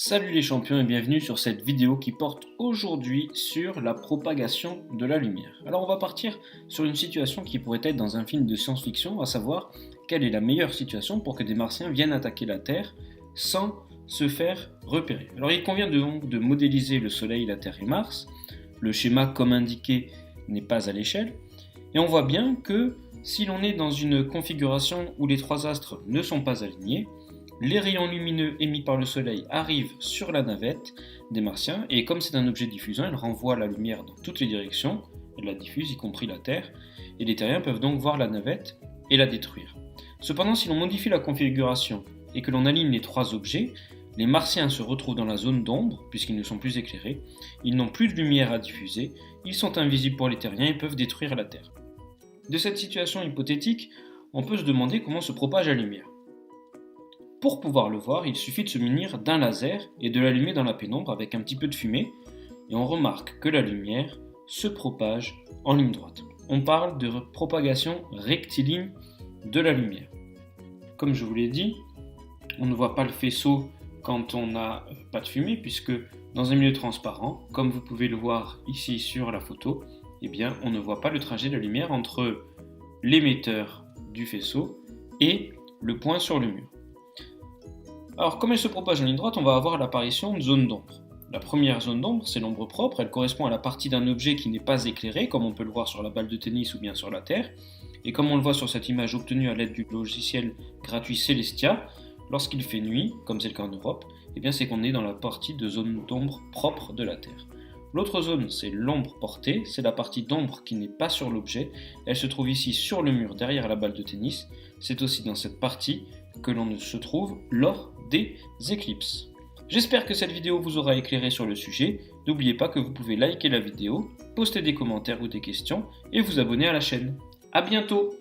Salut les champions et bienvenue sur cette vidéo qui porte aujourd'hui sur la propagation de la lumière. Alors on va partir sur une situation qui pourrait être dans un film de science-fiction, à savoir quelle est la meilleure situation pour que des martiens viennent attaquer la Terre sans se faire repérer. Alors il convient donc de modéliser le Soleil, la Terre et Mars. Le schéma comme indiqué n'est pas à l'échelle. Et on voit bien que si l'on est dans une configuration où les trois astres ne sont pas alignés, les rayons lumineux émis par le Soleil arrivent sur la navette des Martiens et comme c'est un objet diffusant, elle renvoie la lumière dans toutes les directions, elle la diffuse, y compris la Terre, et les terriens peuvent donc voir la navette et la détruire. Cependant, si l'on modifie la configuration et que l'on aligne les trois objets, les Martiens se retrouvent dans la zone d'ombre puisqu'ils ne sont plus éclairés, ils n'ont plus de lumière à diffuser, ils sont invisibles pour les terriens et peuvent détruire la Terre. De cette situation hypothétique, on peut se demander comment se propage la lumière. Pour pouvoir le voir, il suffit de se munir d'un laser et de l'allumer dans la pénombre avec un petit peu de fumée, et on remarque que la lumière se propage en ligne droite. On parle de propagation rectiligne de la lumière. Comme je vous l'ai dit, on ne voit pas le faisceau quand on n'a pas de fumée, puisque dans un milieu transparent, comme vous pouvez le voir ici sur la photo, eh bien, on ne voit pas le trajet de la lumière entre l'émetteur du faisceau et le point sur le mur. Alors, comme elle se propage en ligne droite, on va avoir l'apparition de zones d'ombre. La première zone d'ombre, c'est l'ombre propre, elle correspond à la partie d'un objet qui n'est pas éclairé, comme on peut le voir sur la balle de tennis ou bien sur la Terre. Et comme on le voit sur cette image obtenue à l'aide du logiciel gratuit Celestia, lorsqu'il fait nuit, comme c'est le cas en Europe, eh bien c'est qu'on est dans la partie de zone d'ombre propre de la Terre. L'autre zone, c'est l'ombre portée, c'est la partie d'ombre qui n'est pas sur l'objet. Elle se trouve ici sur le mur derrière la balle de tennis. C'est aussi dans cette partie que l'on se trouve lors des éclipses. J'espère que cette vidéo vous aura éclairé sur le sujet. N'oubliez pas que vous pouvez liker la vidéo, poster des commentaires ou des questions et vous abonner à la chaîne. A bientôt!